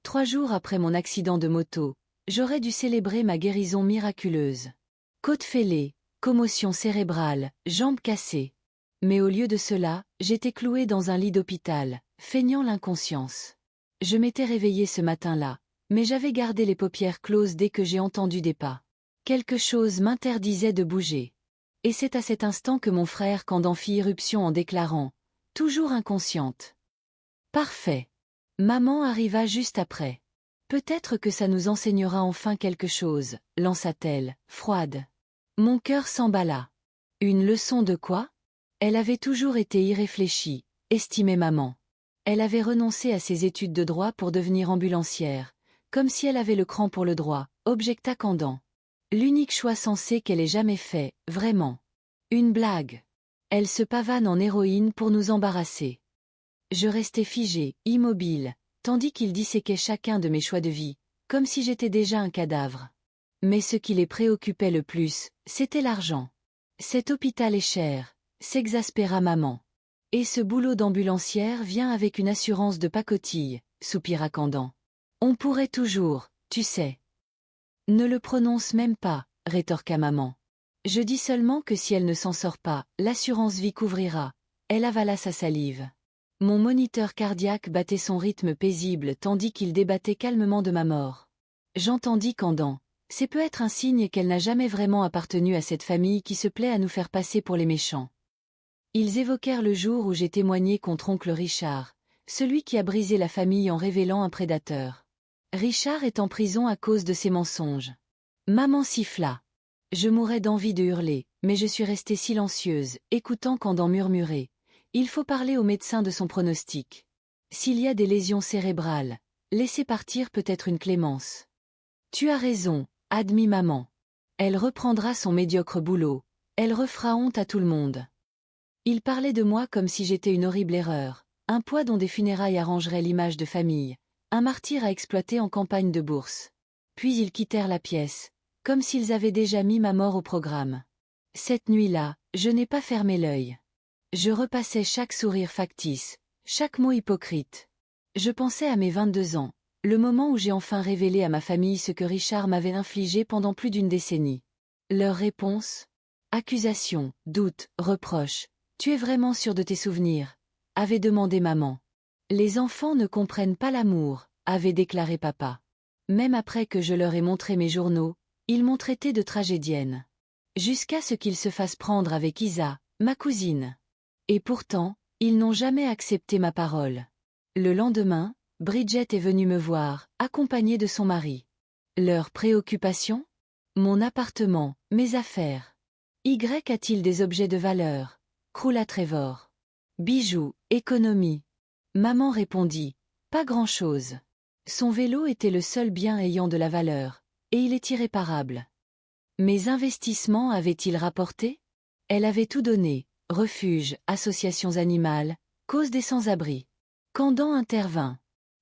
3 jours après mon accident de moto, j'aurais dû célébrer ma guérison miraculeuse. Côte fêlée, commotion cérébrale, jambes cassées. Mais au lieu de cela, j'étais clouée dans un lit d'hôpital, feignant l'inconscience. Je m'étais réveillée ce matin-là, mais j'avais gardé les paupières closes dès que j'ai entendu des pas. Quelque chose m'interdisait de bouger. Et c'est à cet instant que mon frère Candan fit irruption en déclarant « Toujours inconsciente ». Parfait. Maman arriva juste après. Peut-être que ça nous enseignera enfin quelque chose, lança-t-elle, froide. Mon cœur s'emballa. Une leçon de quoi? Elle avait toujours été irréfléchie, estimait maman. Elle avait renoncé à ses études de droit pour devenir ambulancière, comme si elle avait le cran pour le droit, objecta Candan. L'unique choix sensé qu'elle ait jamais fait, vraiment. Une blague. Elle se pavane en héroïne pour nous embarrasser. Je restais figée, immobile, tandis qu'il disséquait chacun de mes choix de vie, comme si j'étais déjà un cadavre. Mais ce qui les préoccupait le plus, c'était l'argent. Cet hôpital est cher, s'exaspéra maman. Et ce boulot d'ambulancière vient avec une assurance de pacotille, soupira Candan. On pourrait toujours, tu sais. Ne le prononce même pas, rétorqua maman. Je dis seulement que si elle ne s'en sort pas, l'assurance vie couvrira. Elle avala sa salive. Mon moniteur cardiaque battait son rythme paisible tandis qu'il débattait calmement de ma mort. J'entendis Candan. C'est peut-être un signe qu'elle n'a jamais vraiment appartenu à cette famille qui se plaît à nous faire passer pour les méchants. Ils évoquèrent le jour où j'ai témoigné contre oncle Richard, celui qui a brisé la famille en révélant un prédateur. Richard est en prison à cause de ses mensonges. Maman siffla. Je mourais d'envie de hurler, mais je suis restée silencieuse, écoutant Candan murmurer. Il faut parler au médecin de son pronostic. S'il y a des lésions cérébrales, laisser partir peut être une clémence. Tu as raison, admit maman. Elle reprendra son médiocre boulot, elle refera honte à tout le monde. Il parlait de moi comme si j'étais une horrible erreur, un poids dont des funérailles arrangeraient l'image de famille, un martyr à exploiter en campagne de bourse. Puis ils quittèrent la pièce, comme s'ils avaient déjà mis ma mort au programme. Cette nuit-là, je n'ai pas fermé l'œil. Je repassais chaque sourire factice, chaque mot hypocrite. Je pensais à mes 22 ans, le moment où j'ai enfin révélé à ma famille ce que Richard m'avait infligé pendant plus d'une décennie. Leur réponse? Accusation, doute, reproche. Tu es vraiment sûr de tes souvenirs? Avait demandé maman. Les enfants ne comprennent pas l'amour, avait déclaré papa. Même après que je leur ai montré mes journaux, ils m'ont traité de tragédienne. Jusqu'à ce qu'ils se fassent prendre avec Isa, ma cousine. Et pourtant, ils n'ont jamais accepté ma parole. Le lendemain, Bridget est venue me voir, accompagnée de son mari. Leur préoccupation? Mon appartement, mes affaires. Y a-t-il des objets de valeur? Croula Trevor. Bijoux, économie. Maman répondit, pas grand-chose. Son vélo était le seul bien ayant de la valeur, et il est irréparable. Mes investissements avaient-ils rapporté? Elle avait tout donné, refuge, associations animales, cause des sans-abri. Candan intervint.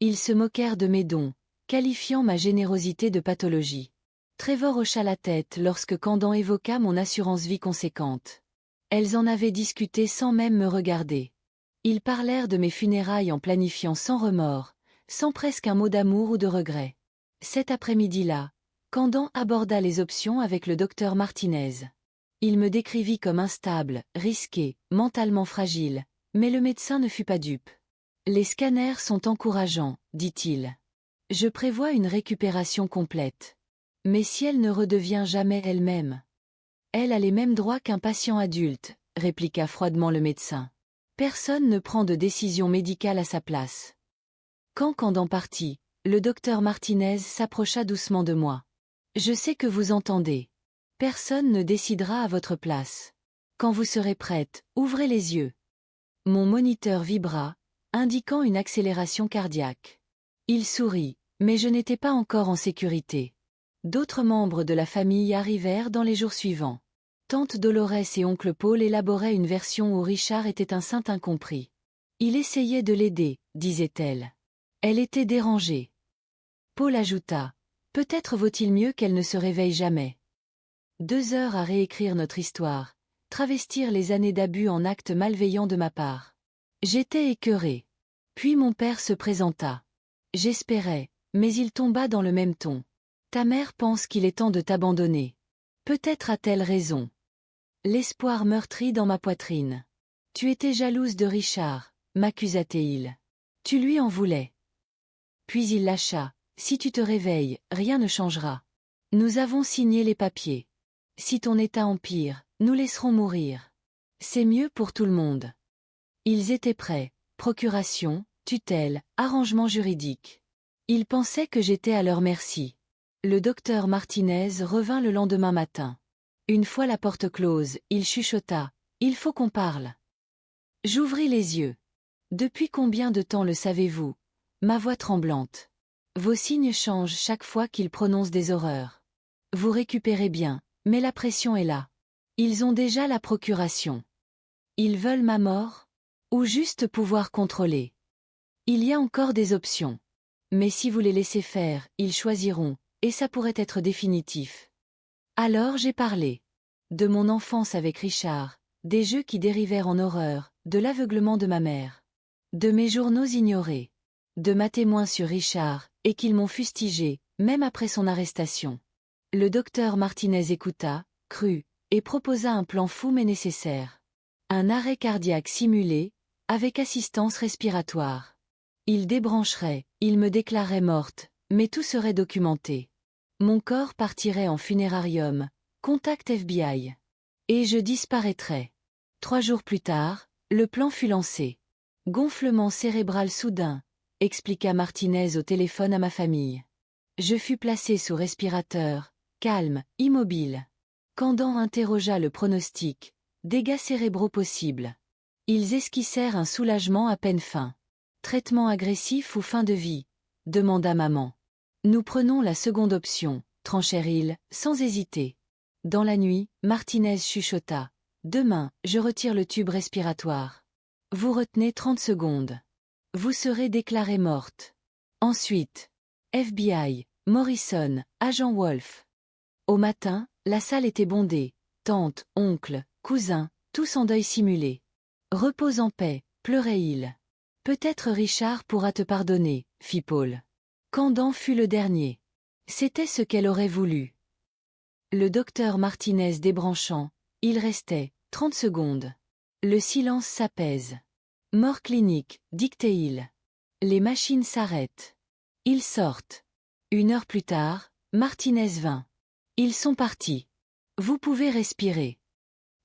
Ils se moquèrent de mes dons, qualifiant ma générosité de pathologie. Trevor hocha la tête lorsque Candan évoqua mon assurance vie conséquente. Elles en avaient discuté sans même me regarder. Ils parlèrent de mes funérailles en planifiant sans remords, sans presque un mot d'amour ou de regret. Cet après-midi-là, Candan aborda les options avec le docteur Martinez. Il me décrivit comme instable, risqué, mentalement fragile, mais le médecin ne fut pas dupe. Les scanners sont encourageants, dit-il. Je prévois une récupération complète. Mais si elle ne redevient jamais elle-même? Elle a les mêmes droits qu'un patient adulte, répliqua froidement le médecin. Personne ne prend de décision médicale à sa place. Quand Candan partit, le docteur Martinez s'approcha doucement de moi. Je sais que vous entendez. Personne ne décidera à votre place. Quand vous serez prête, ouvrez les yeux. Mon moniteur vibra, indiquant une accélération cardiaque. Il sourit, mais je n'étais pas encore en sécurité. D'autres membres de la famille arrivèrent dans les jours suivants. Tante Dolores et oncle Paul élaboraient une version où Richard était un saint incompris. Il essayait de l'aider, disait-elle. Elle était dérangée. Paul ajouta, « Peut-être vaut-il mieux qu'elle ne se réveille jamais. » 2 heures à réécrire notre histoire, travestir les années d'abus en actes malveillants de ma part. J'étais écœurée. Puis mon père se présenta. J'espérais, Mais il tomba dans le même ton. Ta mère pense qu'il est temps de t'abandonner. Peut-être a-t-elle raison. L'espoir meurtrit dans ma poitrine. Tu étais jalouse de Richard, m'accusa-t-il. Tu lui en voulais. Puis il lâcha. Si tu te réveilles, rien ne changera. Nous avons signé les papiers. Si ton état empire, nous laisserons mourir. C'est mieux pour tout le monde. Ils étaient prêts. Procuration, tutelle, arrangement juridique. Ils pensaient que j'étais à leur merci. Le docteur Martinez revint le lendemain matin. Une fois la porte close, il chuchota. Il faut qu'on parle. J'ouvris les yeux. Depuis combien de temps le savez-vous? Ma voix tremblante. Vos signes changent chaque fois qu'ils prononcent des horreurs. Vous récupérez bien, mais la pression est là. Ils ont déjà la procuration. Ils veulent ma mort? Ou juste pouvoir contrôler? Il y a encore des options. Mais si vous les laissez faire, ils choisiront, et ça pourrait être définitif. Alors j'ai parlé. De mon enfance avec Richard, des jeux qui dérivèrent en horreur, de l'aveuglement de ma mère. De mes journaux ignorés. De ma témoin sur Richard, et qu'ils m'ont fustigé, même après son arrestation. Le docteur Martinez écouta, crut, et proposa un plan fou mais nécessaire. Un arrêt cardiaque simulé, avec assistance respiratoire. Il débrancherait, il me déclarerait morte, mais tout serait documenté. Mon corps partirait en funérarium, contact FBI. Et je disparaîtrais. 3 jours plus tard, le plan fut lancé. Gonflement cérébral soudain, expliqua Martinez au téléphone à ma famille. Je fus placé sous respirateur, calme, immobile. Candan interrogea le pronostic, dégâts cérébraux possibles. Ils esquissèrent un soulagement à peine fin. Traitement agressif ou fin de vie? Demanda maman. Nous prenons la seconde option, tranchèrent-ils, sans hésiter. Dans la nuit, Martinez chuchota. Demain, je retire le tube respiratoire. Vous retenez 30 secondes. Vous serez déclarée morte. Ensuite, FBI, Morrison, agent Wolf. Au matin, la salle était bondée. Tante, oncle, cousin, tous en deuil simulé. Repose en paix, pleurait-il. Peut-être Richard pourra te pardonner, fit Paul. Candan fut le dernier. C'était ce qu'elle aurait voulu. Le docteur Martinez débranchant, il restait 30 secondes. Le silence s'apaise. Mort clinique, dictait-il. Les machines s'arrêtent. Ils sortent. 1 heure plus tard, Martinez vint. Ils sont partis. Vous pouvez respirer.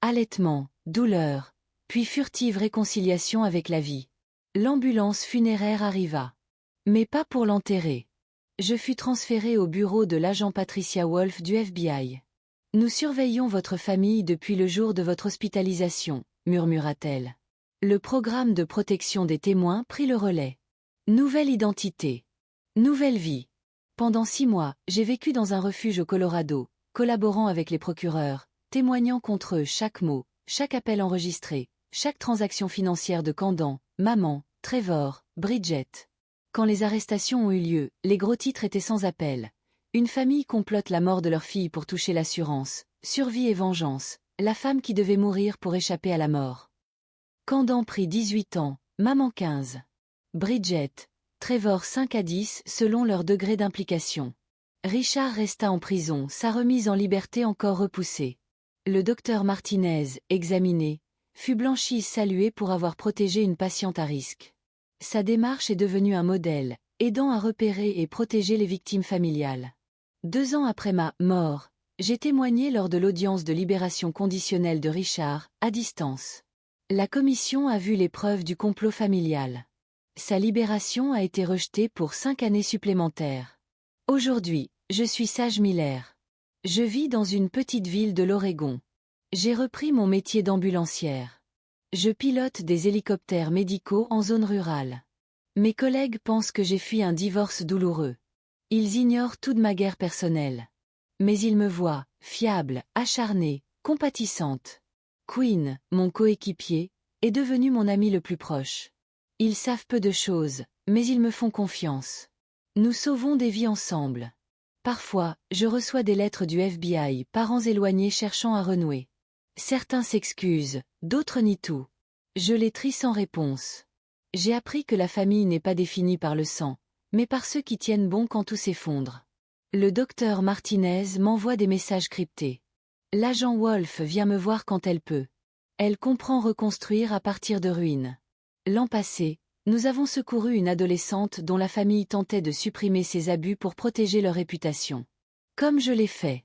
Halètement, douleur, puis furtive réconciliation avec la vie. L'ambulance funéraire arriva. Mais pas pour l'enterrer. Je fus transféré au bureau de l'agent Patricia Wolf du FBI. Nous surveillons votre famille depuis le jour de votre hospitalisation, murmura-t-elle. Le programme de protection des témoins prit le relais. Nouvelle identité. Nouvelle vie. Pendant 6 mois, j'ai vécu dans un refuge au Colorado, collaborant avec les procureurs, témoignant contre eux chaque mot, chaque appel enregistré, chaque transaction financière de Candan, maman, Trevor, Bridget. Quand les arrestations ont eu lieu, les gros titres étaient sans appel. Une famille complote la mort de leur fille pour toucher l'assurance, survie et vengeance, la femme qui devait mourir pour échapper à la mort. Candan prit 18 ans, maman 15. Bridget, Trevor 5 à 10 selon leur degré d'implication. Richard resta en prison, sa remise en liberté encore repoussée. Le docteur Martinez, examiné, fut blanchi salué pour avoir protégé une patiente à risque. Sa démarche est devenue un modèle, aidant à repérer et protéger les victimes familiales. 2 ans après ma mort, j'ai témoigné lors de l'audience de libération conditionnelle de Richard, à distance. La commission a vu les preuves du complot familial. Sa libération a été rejetée pour 5 années supplémentaires. Aujourd'hui, je suis Sage Miller. Je vis dans une petite ville de l'Oregon. J'ai repris mon métier d'ambulancière. Je pilote des hélicoptères médicaux en zone rurale. Mes collègues pensent que j'ai fui un divorce douloureux. Ils ignorent toute ma guerre personnelle. Mais ils me voient, fiable, acharnée, compatissante. Quinn, mon coéquipier, est devenu mon ami le plus proche. Ils savent peu de choses, mais ils me font confiance. Nous sauvons des vies ensemble. Parfois, je reçois des lettres du FBI, parents éloignés cherchant à renouer. Certains s'excusent, d'autres nient tout. Je les trie sans réponse. J'ai appris que la famille n'est pas définie par le sang, mais par ceux qui tiennent bon quand tout s'effondre. Le docteur Martinez m'envoie des messages cryptés. L'agent Wolf vient me voir quand elle peut. Elle comprend reconstruire à partir de ruines. L'an passé, nous avons secouru une adolescente dont la famille tentait de supprimer ses abus pour protéger leur réputation. Comme je l'ai fait.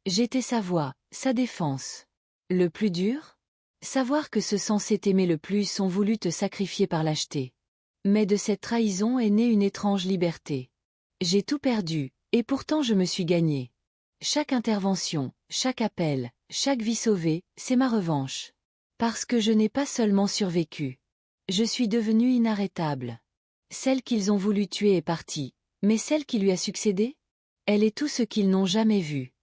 J'étais sa voix, sa défense. Le plus dur? Savoir que ceux censés t'aimer le plus ont voulu te sacrifier par lâcheté. Mais de cette trahison est née une étrange liberté. J'ai tout perdu, et pourtant je me suis gagné. Chaque intervention, chaque appel, chaque vie sauvée, c'est ma revanche. Parce que je n'ai pas seulement survécu. Je suis devenue inarrêtable. Celle qu'ils ont voulu tuer est partie, mais celle qui lui a succédé? Elle est tout ce qu'ils n'ont jamais vu.